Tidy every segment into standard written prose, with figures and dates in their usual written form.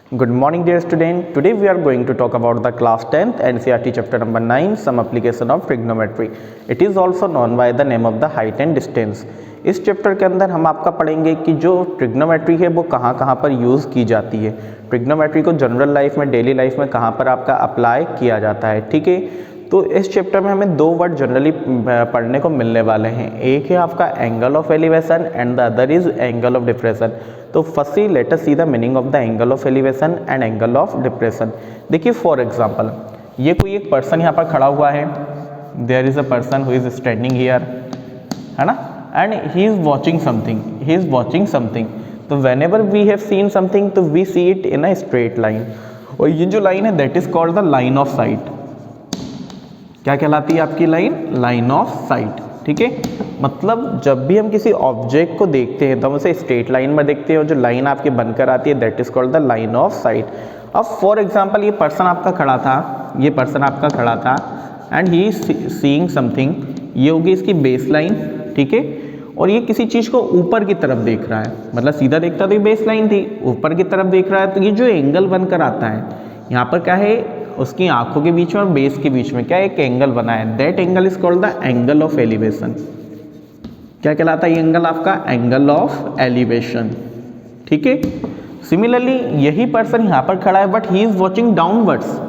Good morning dear student. Today we are going to talk about the class 10th NCERT chapter number 9 some application of trigonometry. It is also known by the name of the height and distance. इस chapter के अंदर हम आपका पढ़ेंगे कि जो trigonometry है वो कहाँ कहाँ पर यूज़ की जाती है, ट्रिग्नोमेट्री को जनरल लाइफ में डेली लाइफ में कहाँ पर आपका अप्लाई किया जाता है। ठीक है, तो इस चैप्टर में हमें दो वर्ड जनरली पढ़ने को मिलने वाले हैं, एक है आपका angle of elevation and the other is angle of depression. तो firstly let us see the meaning of the angle of elevation and angle of depression. देखिए फॉर एग्जांपल ये कोई एक पर्सन यहाँ पर खड़ा हुआ है, there is a person who is standing here, है ना, and he is watching something, he is watching something. तो whenever we have seen something तो we see it in a straight line, और ये जो लाइन है that is called the line of site. क्या कहलाती है आपकी लाइन? Line of site. ठीक है, मतलब जब भी हम किसी ऑब्जेक्ट को देखते हैं तो हम उसे स्ट्रेट लाइन में देखते हैं और जो लाइन आपकी बनकर आती है that is called the line of site. अब फॉर एग्जांपल ये पर्सन आपका खड़ा था, ये पर्सन आपका खड़ा था and he is seeing something, ये होगी इसकी बेस लाइन। ठीक है, और ये किसी चीज़ को ऊपर की तरफ देख रहा है, मतलब सीधा देखता तो ये बेस लाइन थी, ऊपर की तरफ देख रहा है। तो ये जो एंगल बनकर आता है यहाँ पर क्या है, उसकी आंखों के बीच में और बेस के बीच में क्या एक एंगल बना है, that angle is called the angle of elevation. क्या कहलाता है ये एंगल आपका? Angle of elevation. ठीक है, सिमिलरली यही पर्सन यहाँ पर खड़ा है but he is watching downwards,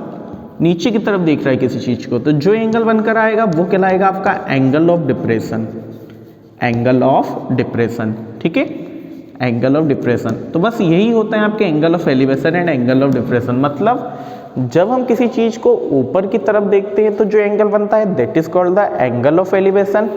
नीचे की तरफ देख रहा है किसी चीज को, तो जो एंगल बनकर आएगा वो कहलाएगा आपका angle of depression, angle of depression. ठीक है, एंगल ऑफ डिप्रेशन। तो बस यही होता है आपके angle of elevation and angle of depression. मतलब जब हम किसी चीज को ऊपर की तरफ देखते हैं तो जो एंगल बनता है that is called the angle of elevation,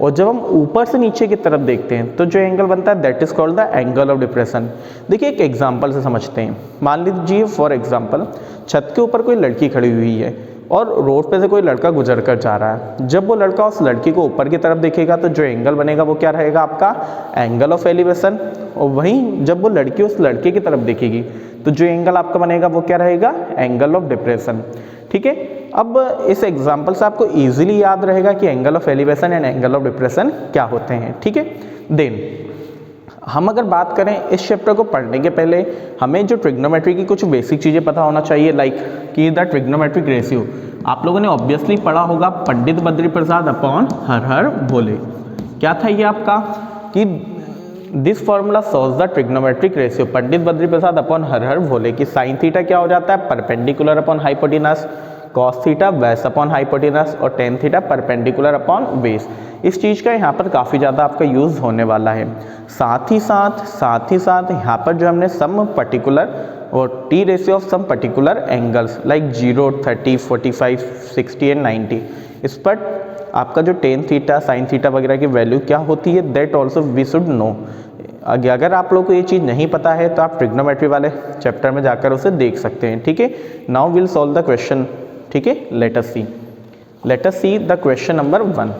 और जब हम ऊपर से नीचे की तरफ देखते हैं तो जो एंगल बनता है that is called the angle of depression. देखिए एक एग्जांपल से समझते हैं। मान लीजिए फॉर एग्जांपल छत के ऊपर कोई लड़की खड़ी हुई है और रोड पे से कोई लड़का गुजर कर जा रहा है। जब वो लड़का उस लड़की को ऊपर की तरफ देखेगा तो जो एंगल बनेगा वो क्या रहेगा आपका? Angle of elevation. और वहीं जब वो लड़की उस लड़के की तरफ देखेगी तो जो एंगल आपका बनेगा वो क्या रहेगा? Angle of depression. ठीक है, अब इस एग्जाम्पल से आपको ईजिली याद रहेगा कि angle of elevation and angle of depression क्या होते हैं। ठीक है, देन हम अगर बात करें इस चैप्टर को पढ़ने के पहले हमें जो ट्रिग्नोमेट्री की कुछ बेसिक चीज़ें पता होना चाहिए, लाइक कि द ट्रिग्नोमेट्रिक रेशियो। आप लोगों ने ऑब्वियसली पढ़ा होगा पंडित बद्री प्रसाद अपॉन हर हर भोले। क्या था ये आपका कि this formula solves the trigonometric ratio Pandit Badri Prasad upon Har Har Bhole की साइन थीटा क्या हो जाता है? Perpendicular upon hypotenuse, cos theta base upon hypotenuse और tan theta perpendicular upon base. इस चीज़ का यहाँ पर काफ़ी ज़्यादा आपका यूज़ होने वाला है। साथ ही साथ यहाँ पर जो हमने सम पर्टिकुलर और T ratio of some particular angles like 0, 30, 45, 60 and 90, इस पर आपका जो टेन थीटा साइन थीटा वगैरह की वैल्यू क्या होती है that also we should know. अगर आप लोग को ये चीज़ नहीं पता है तो आप ट्रिग्नोमेट्री वाले चैप्टर में जाकर उसे देख सकते हैं। ठीक है, now will solve the question. ठीक है, let us see the question number 1।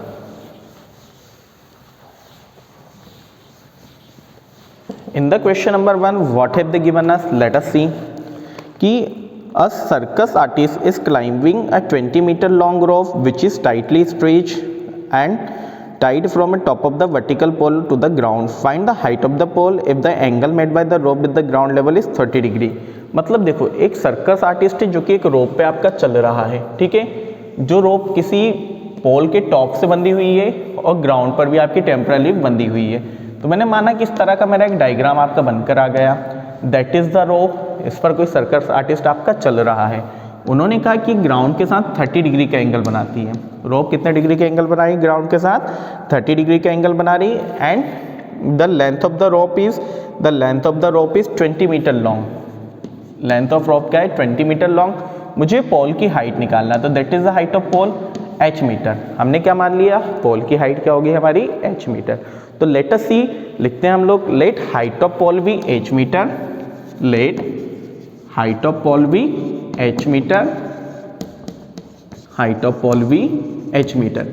In the question number 1, what have they given us? Let us see कि a circus artist is climbing a 20-meter long rope which is tightly stretched and tied from the top of the vertical pole to the ground. Find the height of the pole if the angle made by the rope with the ground level is 30 degree. मतलब देखो एक circus artist है जो कि एक रोप पे आपका चल रहा है। ठीक है, जो रोप किसी पोल के टॉप से बंधी हुई है और ग्राउंड पर भी आपकी टेम्पररी बंधी हुई है। तो मैंने माना कि इस तरह का मेरा एक डायग्राम आपका बनकर आ गया, दैट इज द रोप। इस पर कोई सर्कस आर्टिस्ट आपका चल रहा है। उन्होंने कहा कि ग्राउंड के साथ 30 डिग्री का एंगल बनाती है। रोप कितने डिग्री का एंगल बनाएगी? ग्राउंड के साथ 30 डिग्री का एंगल बना रही, and the length of the rope is 20 metre long. Length of rope क्या है? 20 मीटर लॉन्ग। मुझे पोल की हाइट निकालना है तो that is the height of pole h metre. हमने क्या मान लिया? पोल की हाइट क्या होगी हमारी? h metre. तो लेट अस सी लिखते हैं हम लोग, let height of pole be h metre, let height of pole be h metre, height of pole be h metre.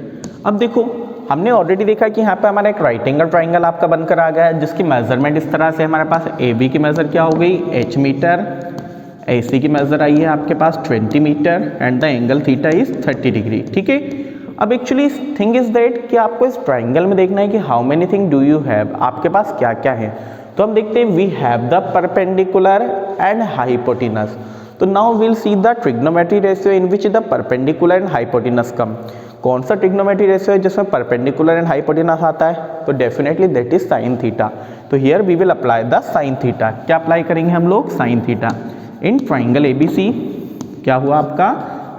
अब देखो हमने ऑलरेडी देखा कि यहाँ पे हमारा एक राइट एंगल ट्राइंगल आपका बनकर आ गया है जिसकी मेजरमेंट इस तरह से हमारे पास AB की मेजर क्या हो गई? h मीटर, AC की मेजर आई है आपके पास 20 metre and the angle theta is 30 degree. ठीक है, अब एक्चुअली थिंग इज दैट कि आपको इस ट्राइंगल में देखना है कि how many thing do you have, आपके पास क्या क्या है। तो हम देखते हैं we have the perpendicular and hypotenuse. तो now will see the trigonometry ratio in which the perpendicular and hypotenuse come. कौन सा ट्रिग्नोमेट्री रेशियो है जिसमें परपेंडिकुलर एंड हाइपोटेनस आता है? तो definitely that is sine theta. तो here we will apply the sine theta. क्या अप्लाई करेंगे हम लोग? Sine theta. In triangle ABC क्या हुआ आपका?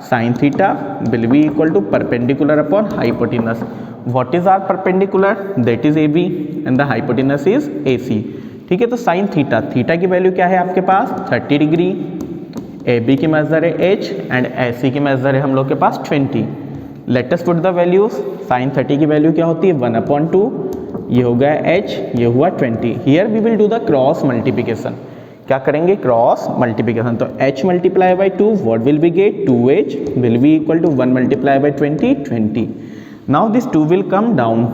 Sine theta will be equal to perpendicular upon hypotenuse. What is our perpendicular? That is AB and the hypotenuse is AC। ठीक है, तो साइन थीटा, थीटा की वैल्यू क्या है आपके पास? 30 डिग्री। AB की मेजर है H एंड AC की मेजर है हम लोग के पास 20। Let us put the values. Sine 30 की वैल्यू क्या होती है? 1/2। ये हो गया H, ये हुआ 20। Here we will do the cross multiplication. क्या करेंगे? Cross multiplication. तो H multiply by 2, what will be get? 2H will be equal to 1 multiply by 20, 20। Now this 2 will come down.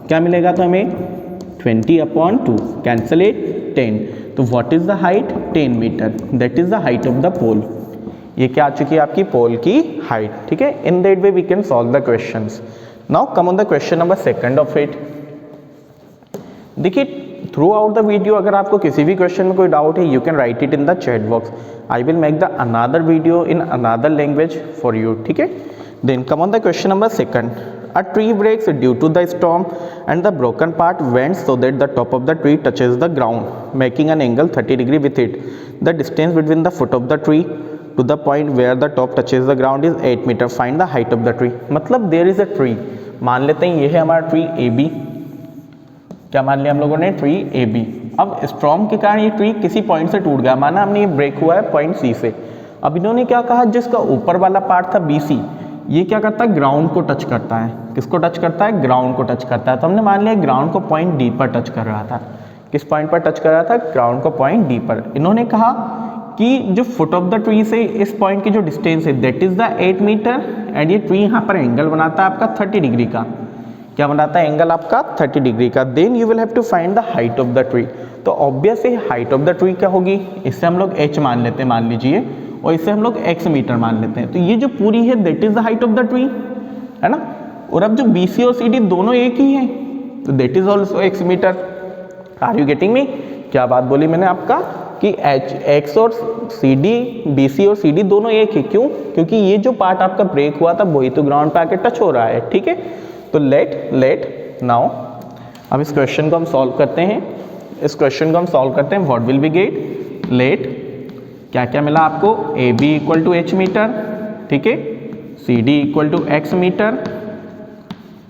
क्या मिलेगा तो हमें? 20/2, कैंसल इट, 10। तो what is the height? 10 metre. That is the height of the pole. ये क्या आ चुकी है आपकी पोल की हाइट। ठीक है, in that way we can solve the questions. Now come on the question number 2 of it. देखिए, थ्रू आउट द वीडियो अगर आपको किसी भी क्वेश्चन में कोई डाउट है, you can write it in the chat box. I will make the another video in another language for you. ठीक है, then come on the question number 2। A tree breaks due to the storm and the broken part bends so that the top of the tree touches the ground, making an angle 30 degree with it. The distance between the foot of the tree to the point where the top touches the ground is 8 meter. Find the height of the tree. मतलब there is a tree. मान लेते हैं ये है हमारा tree AB। क्या मान लिया हम लोगों ने? Tree AB। अब स्टॉर्म के कारण ये ट्री किसी पॉइंट से टूट गया, माना हमने ये ब्रेक हुआ है पॉइंट C से। अब इन्होंने क्या कहा, जिसका ऊपर वाला पार्ट था BC, ये क्या करता है? ग्राउंड को टच करता है। किसको टच करता है? ग्राउंड को टच करता है। तो हमने मान लिया ग्राउंड को पॉइंट D पर टच कर रहा था। किस पॉइंट पर टच कर रहा था? ग्राउंड को पॉइंट D पर। इन्होंने कहा कि जो फुट ऑफ द ट्री से इस पॉइंट की जो डिस्टेंस है that is the 8 metre and ये ट्री यहाँ पर एंगल बनाता है आपका 30 डिग्री का। क्या बनाता है? एंगल आपका 30 डिग्री का। Then you will have to find the height of the tree. तो obviously height of the tree क्या होगी? इससे हम लोग H मान लेते हैं, मान लीजिए, और इससे हम लोग x मीटर मान लेते हैं। तो ये जो पूरी है that is the height of the tree, है ना। और अब जो BC और CD दोनों एक ही हैं, तो that is also x metre. Are you getting me? क्या बात बोली मैंने आपका कि x और CD, BC और CD दोनों एक है। क्यों? क्योंकि ये जो पार्ट आपका ब्रेक हुआ था वही तो ग्राउंड पे आके टच हो रहा है। ठीक है, तो लेट नाउ अब इस क्वेश्चन को हम सॉल्व करते हैं। What will be get? Let क्या क्या मिला आपको? AB equal to H metre, ठीक है, CD equal to X metre,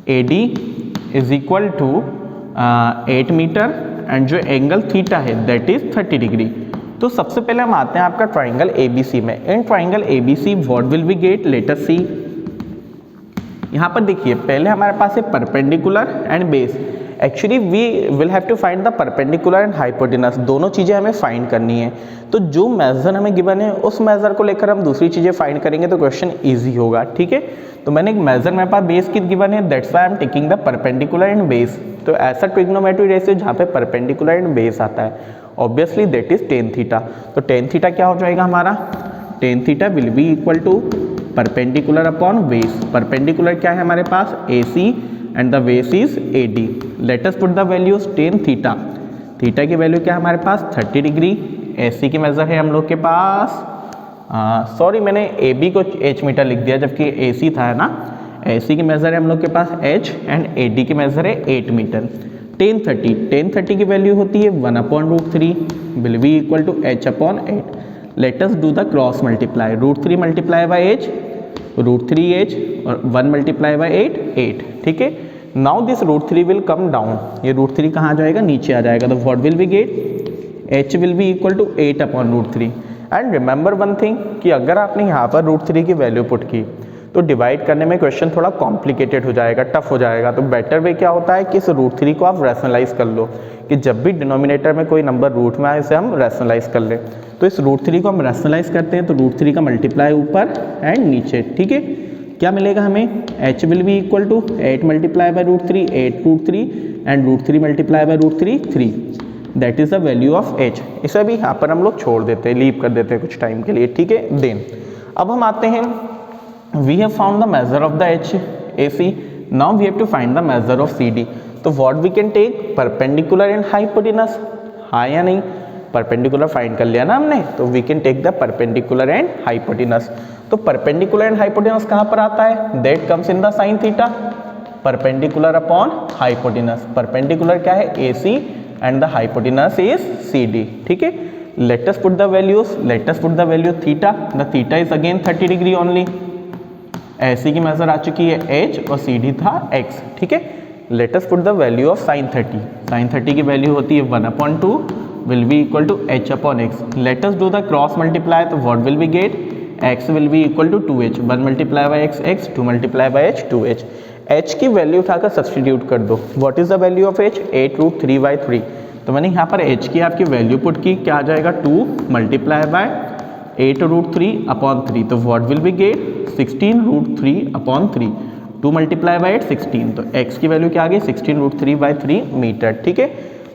AD is equal to 8 metre and जो एंगल थीटा है दैट इज 30 डिग्री। तो सबसे पहले हम आते हैं आपका ट्राइंगल ABC में। In triangle ABC what will be get? Let us see. यहाँ पर देखिए, पहले हमारे पास है perpendicular and base. Actually we will have to find the perpendicular and hypotenuse. दोनों चीज़ें हमें फाइंड करनी है। तो जो मेजर हमें गिवन है उस मेजर को लेकर हम दूसरी चीज़ें फाइंड करेंगे तो क्वेश्चन इजी होगा। ठीक है, तो मैंने एक मेजर मेरे पास बेस की गिवन है, that's why I am taking the perpendicular and base. तो ऐसा ट्रिग्नोमेट्री रेशियो जहाँ पे परपेंडिकुलर एंड बेस आता है, obviously that is tan theta. तो टेन थीटा क्या हो जाएगा हमारा? Tan theta will be equal to perpendicular upon base. Perpendicular क्या है हमारे पास? AC and the base is AD। Let us put the values. Tan theta, theta की वैल्यू क्या है हमारे पास? 30 डिग्री। AC की मेजर है हम लोग के पास, सॉरी मैंने AB को H मीटर लिख दिया जबकि AC था, है ना। AC की मेजर है हम लोग के पास H एंड AD की मेजर है 8 मीटर। टेन थर्टी की वैल्यू होती है 1/√3 will be equal to H/8। Let us do the cross multiply. √3 multiply by H, √3H और 1 मल्टीप्लाई बाई 8। ठीक है, now this √3 will come down. ये √3 कहाँ जाएगा? नीचे आ जाएगा। तो what will be get? H will be equal to 8/√3। And remember one thing कि अगर आपने यहाँ पर √3 की वैल्यू पुट की तो डिवाइड करने में क्वेश्चन थोड़ा कॉम्प्लिकेटेड हो जाएगा, टफ हो जाएगा। तो बेटर वे क्या होता है कि इस √3 को आप रैशनलाइज कर लो, कि जब भी डिनोमिनेटर में कोई नंबर रूट में आए इसे हम रैशनलाइज कर लें। तो इस √3 को हम रैशनलाइज करते हैं, तो √3 का मल्टीप्लाई ऊपर एंड नीचे। ठीक है, क्या मिलेगा हमें? H will be equal to 8 multiply by √3, 8√3 and √3 multiply by √3, 3। That is the value of H। इसे भी यहाँ पर हम लोग छोड़ देते हैं, लीव कर देते हैं कुछ टाइम के लिए। ठीक है, देन अब हम आते हैं, we have found the measure of the H AC, now we have to find the measure of CD। तो what we can take? Perpendicular and hypotenuse. हाँ या नहीं, परपेंडिकुलर फाइंड कर लिया ना हमने, तो we can take the perpendicular and hypotenuse. तो परपेंडिकुलर एंड हाइपोटेनस कहाँ पर आता है, that comes in the sine theta, perpendicular upon hypotenuse. Perpendicular क्या है, AC and the hypotenuse is CD, ठीक है। Let us put the values, let us put the value theta, the theta is again 30 degree only, AC की measure आ चुकी है H और CD था X, ठीक है। Let us put the value of sine 30, sine 30 की वैल्यू होती है 1/2 will be equal to H upon X. Let us do the cross multiply, तो what will we get, X will be equal to 2H, 1 multiply by X, X, 2 multiply by H, 2H. H की value उठाकर substitute कर दो, what is the value of H, 8√3/3। तो मैंने यहाँ पर H की आपकी वैल्यू पुट की, क्या आ जाएगा 2 multiply by 8√3/3, तो what will we get 16√3/3, 2 multiply by 8 16, तो X की वैल्यू क्या आ गई 16√3/3 मीटर, ठीक है।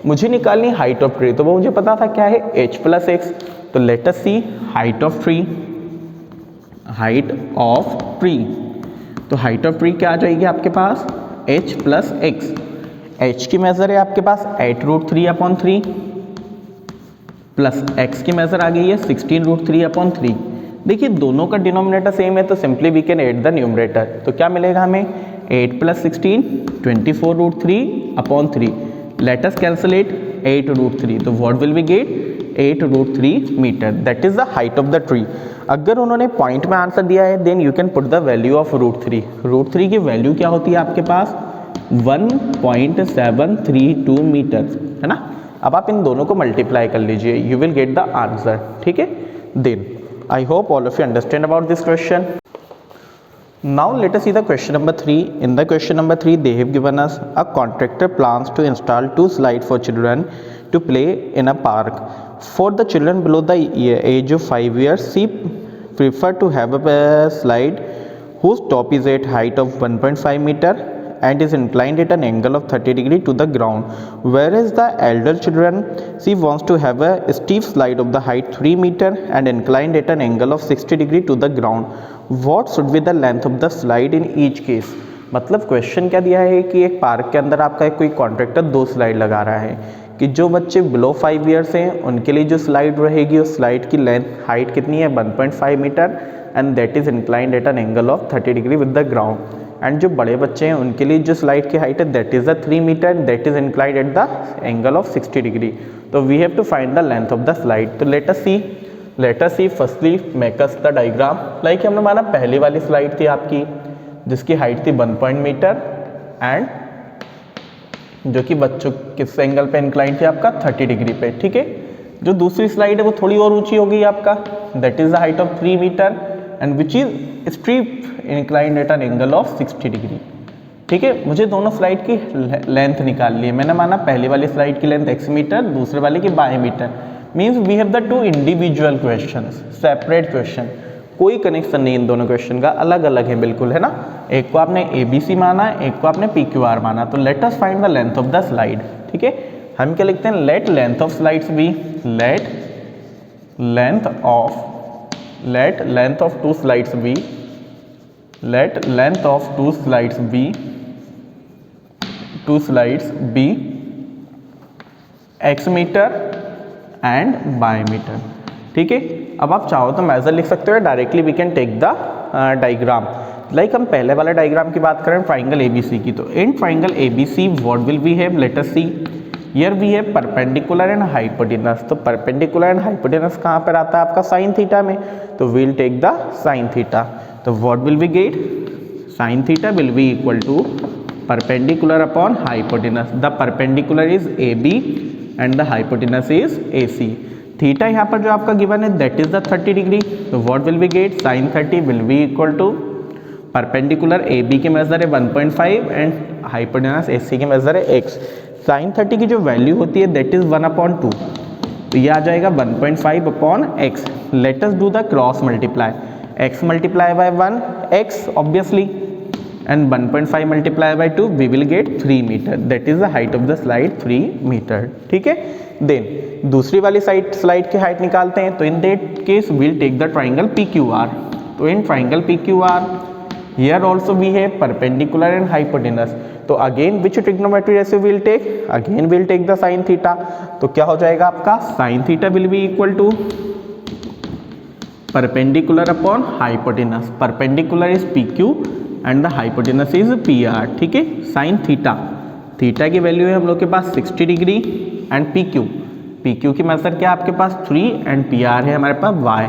मुझे निकालनी हाइट ऑफ ट्री, तो वो मुझे पता था क्या है H + X, तो let us see height of tree, height of tree, तो हाइट ऑफ ट्री क्या आ जाएगी आपके पास H + X। H की मेजर है आपके पास 8√3/3 प्लस X की मेजर आ गई है 16√3/3। देखिए दोनों का डिनोमिनेटर सेम है, तो simply we can add the numerator, तो क्या मिलेगा हमें 8 + 16 24√3/3, let us calculate 8√3, तो what will we get 8√3 metre, that is the height of the tree। अगर उन्होंने पॉइंट में आंसर दिया है then you can put the value of √3। √3 की वैल्यू क्या होती है आपके पास 1.732 मीटर, है ना। अब आप इन दोनों को मल्टीप्लाई कर लीजिए, you will get the answer, ठीक है। Then I hope all of you understand about this question. Now let us see the question number 3. In the question number 3 they have given us a contractor plans to install 2 slides for children to play in a park. For the children below the age of 5 years, she prefer to have a slide whose top is at height of 1.5 meter and is inclined at an angle of 30 degree to the ground, whereas the elder children, she wants to have a steep slide of the height 3 meter and inclined at an angle of 60 degree to the ground. What should be the length of the slide in each case? मतलब question क्या दिया है कि एक park के अंदर आपका कोई कॉन्ट्रैक्टर 2 स्लाइड लगा रहा है कि जो बच्चे बिलो 5 ईयर्स हैं उनके लिए जो स्लाइड रहेगी उस स्लाइड की लेंथ हाइट कितनी है 1.5 metre and that is inclined at an angle of 30 degree with the ground, and जो बड़े बच्चे हैं उनके लिए जो स्लाइड की हाइट है that is the 3 metre and that is inclined at the angle of 60 degree. तो we have to find the length of the slide. तो let us see firstly make us the diagram. Like हमने माना पहली वाली slide थी आपकी जिसकी height थी 1 मीटर एंड जो कि बच्चों किस एंगल पे इंक्लाइंड थी आपका 30 डिग्री पे, ठीक है। जो दूसरी स्लाइड है वो थोड़ी और ऊंची हो गई आपका, that is the height of 3 metre and which is steep inclined at an angle of 60 degree, ठीक है। मुझे दोनों स्लाइड की लेंथ निकाल ली है। मैंने माना पहली वाली स्लाइड की लेंथ x मीटर, दूसरे वाले की y metre. Means we have the 2 individual questions, separate question, कोई कनेक्शन नहीं इन दोनों क्वेश्चन का, अलग अलग है बिल्कुल, है ना। एक को आपने ABC माना, एक को आपने PQR माना। तो let us find the length of the slide, ठीक है। हम क्या लिखते हैं, let length of slides be, let length of 2 slides be, let length of 2 slides be x metre and y metre, ठीक है। अब आप चाहो तो मेजर लिख सकते हो, directly we can take the diagram. Like हम पहले वाले डायग्राम की बात करें ट्राइंगल ABC की, तो in triangle ABC what will we have, let us see here we have perpendicular and hypotenuse. तो परपेंडिकुलर एंड हाइपोटेनस कहाँ पर आता है आपका साइन थीटा में, तो we'll take the sine theta. तो what will we get, sin theta will be equal to perpendicular upon hypotenuse, the perpendicular is AB and the hypotenuse is AC। Theta यहाँ पर जो आपका गिवन है that is the 30 degree, तो what will we get, sin 30 will be equal to perpendicular AB की measure है 1.5 and hypotenuse AC की measure है x। sin 30 की जो वैल्यू होती है that is 1/2, तो ये आ जाएगा 1.5/x। let us do the cross multiply, x multiply by 1 x obviously and 1.5 multiply by 2 we will get 3 meter, that is the height of the slide 3 meter, ठीक है। Then दूसरी वाली slide की height निकालते हैं, तो in that case we'll take the triangle PQR। तो in triangle PQR here also we have perpendicular and hypotenuse, तो again which trigonometry ratio will take, again will take the sine theta. तो क्या हो जाएगा आपका sine theta will be equal to perpendicular upon hypotenuse, perpendicular is P Q and the hypotenuse is P R. ठीक है, sine theta, theta की value है हम लोग के पास 60 degree and P Q, P Q की मेथड क्या है आपके पास 3 एंड पी आर है हमारे पास y।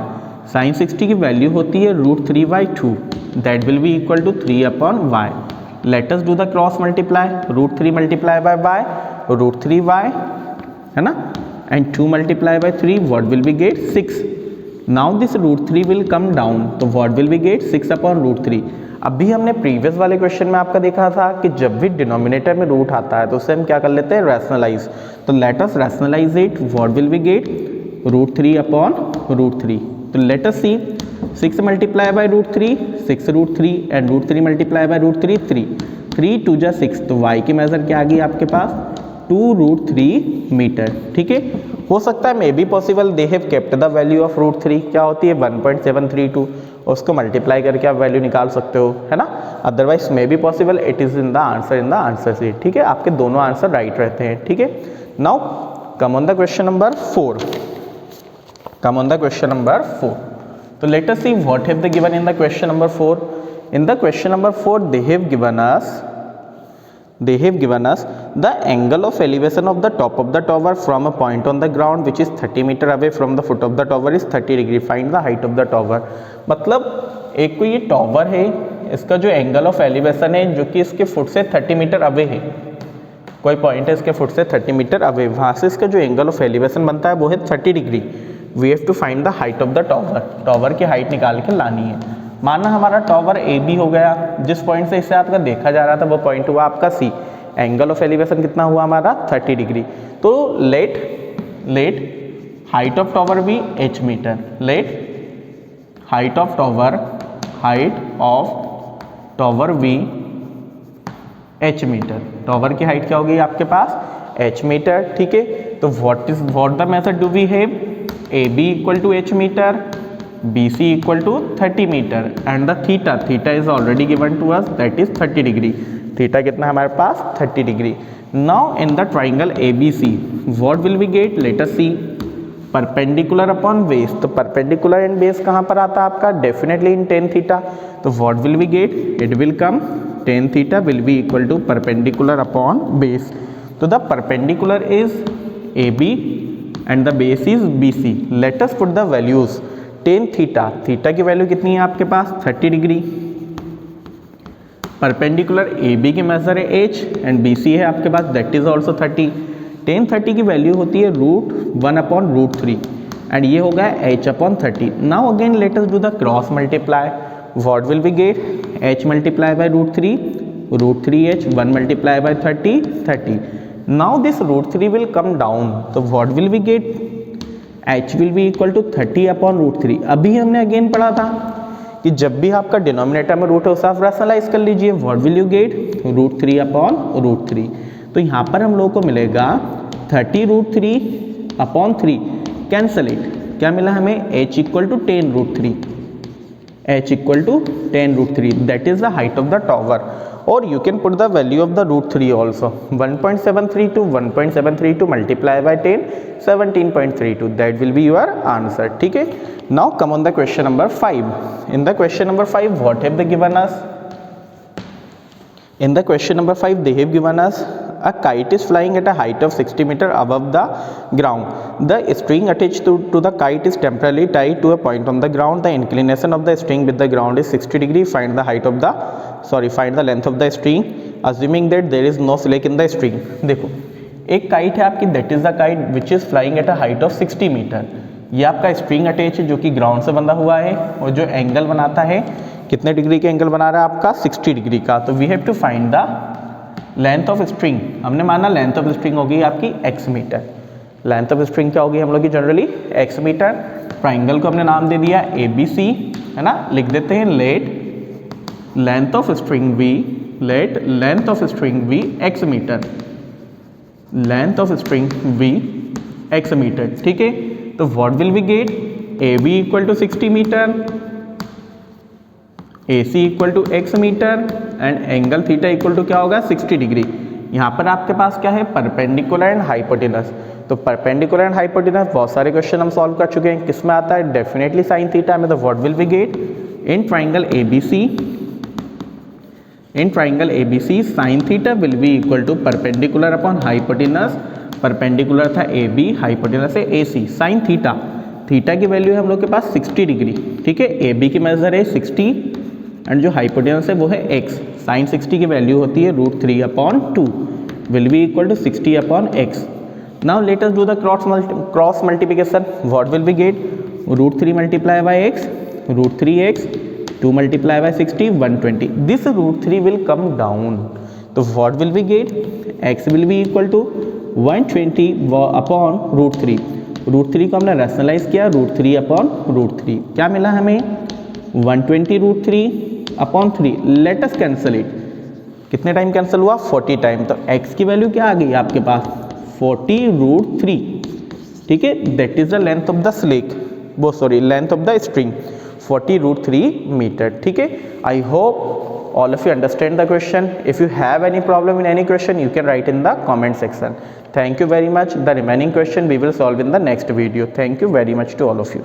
साइन 60 की वैल्यू होती है √3/2, that will be equal to 3/y। Let us do the cross multiply, √3 multiply by y, √3y है ना, and 2 multiply by 3, what will be get 6। Now this √3 will come down, तो what will be get 6/√3। अभी हमने previous वाले question में आपका देखा था कि जब भी डिनोमिनेटर में रूट आता है तो उसे हम क्या कर लेते हैं, रैशनलाइज। तो let us rationalise it, what will be get √3/√3। तो let us see 6 multiply by √3, 6√3 and √3 multiply by √3, 3, 3 2 जा 6, तो y की मेजर क्या आ गई आपके पास 2√3 मीटर। ठीक है, हो सकता है may be possible they have kept the value of √3, क्या होती है 1.732, उसको मल्टीप्लाई करके आप वैल्यू निकाल सकते हो, है ना। Otherwise may be possible it is in the answer sheet. ठीक है, आपके दोनों आंसर राइट रहते हैं। ठीक है, now come on the question number 4, come on the question number 4। तो let us see what have they given in the question number 4। In the question number 4 they have given us the angle of elevation of the top of the tower from a point on the ground which is 30 meter away from the foot of the tower is 30 degree, find the height of the tower। मतलब एक कोई ये tower है, इसका जो angle of elevation है जो कि इसके फुट से 30 मीटर अवे है, कोई पॉइंट है इसके फुट से 30 मीटर अवे, वहाँ से इसका जो एंगल ऑफ एलिवेशन बनता है वो है 30 degree. We have to find the height of the tower, tower की हाइट निकाल के लानी है। माना हमारा टॉवर ए बी हो गया, जिस पॉइंट से इसे आपका देखा जा रहा था वो पॉइंट हुआ आपका सी, एंगल ऑफ एलिवेशन कितना हुआ हमारा 30 डिग्री। तो लेट हाइट ऑफ टॉवर भी h metre, let height of tower भी h मीटर, टॉवर की हाइट क्या होगी आपके पास h मीटर। ठीक है, तो what the method do we have, AB equal to h metre, BC equal to 30 metre and the theta is already given to us that is 30 degree. Theta कितना है हमारे पास 30 degree. Now in the triangle ABC what will we get, let us see perpendicular upon base. तो perpendicular and base कहाँ पर आता है आपका, डेफिनेटली इन tan थीटा। तो what will we get, it will come tan theta will be equal to perpendicular upon base. तो the perpendicular is AB and the base is BC। Let us put the values. tan theta की value कितनी है आपके पास 30 degree, perpendicular AB की measure है h and BC है आपके पास दैट इज ऑल्सो 30। tan 30 की वैल्यू होती है √1/√3 एंड ये होगा h/30। Now again let us do the cross multiply, what will be get h multiply by √3h, 1 multiply by 30। Now this √3 will come down, तो what will be get, h will be equal to 30/√3। अभी हमने again पढ़ा था कि जब भी आपका denominator में रूट है उसे आप रैशनलाइज कर लीजिए, व्हाट विल यू गेट √3/√3। तो यहाँ पर हम लोगों को मिलेगा 30√3/3, कैंसल इट, क्या मिला हमें h equal to 10√3, h equal to 10√3 that is the height of the tower. और you can put the value of the √3 also, 1.732 multiply by 10, 17.32 that will be your answer. ठीक है, now come on the question number 5। In the question number 5 what have they given us, in the question number 5 they have given us a kite is flying at a height of 60 meter above the ground. The string attached to the kite is temporarily tied to a point on the ground. The inclination of the string with the ground is 60 degree. Find the length of the string assuming that there is no slack in the string. देखो एक kite है आपकी, that is the kite which is flying at a height of 60 metre. ये आपका string attach है जो कि ground से बंधा हुआ है और जो एंगल बनाता है कितने डिग्री के एंगल बना रहा है आपका 60 डिग्री का। तो we have to find the length of string. हमने माना लेंथ ऑफ स्ट्रिंग होगी आपकी x metre. Length of string क्या होगी हम लोग की जनरली x मीटर। ट्राइंगल को हमने नाम दे दिया ABC, है ना, लिख देते हैं let length of string V x metre, length of string V x metre. ठीक है, तो what will we get, AB equal to 60 metre AC equal to x metre and angle theta equal to क्या होगा 60 degree. यहाँ पर आपके पास क्या है परपेंडिकुलर एंड हाइपोटेनस। तो परपेंडिकुलर एंड हाइपोटेनस बहुत सारे क्वेश्चन हम सॉल्व कर चुके हैं। किस में आता है डेफिनेटली साइन थीटा में। तो what will be get in triangle ABC, in triangle ABC sine theta will be equal to perpendicular upon hypotenuse. Perpendicular था AB, हाइपोटेनस है AC। साइन थीटा, थीटा की वैल्यू है हम लोग के पास 60 डिग्री, ठीक है। AB की मेजर है 60 एंड जो हाइपोटेनस है वो है x। साइन 60 की वैल्यू होती है √3/2 will be equal to 60/x। Now let us do the cross multiplication. What will be get √3 multiply by x, √3x, 2 multiply by 60, 120। This √3 will come down. तो what will be get x will be equal to 120 upon √3। √3 को हमने rationalise किया √3/√3, क्या मिला हमें 120√3/3। Let us cancel it. कितने time cancel हुआ 40 time. तो x की वैल्यू क्या आ गई आपके पास 40√3, ठीक है। That is the length of the slick, वो sorry length of the string 40√3 metre, ठीक है। I hope all of you understand the question. If you have any problem in any question, you can write in the comment section. Thank you very much. The remaining question we will solve in the next video. Thank you very much to all of you.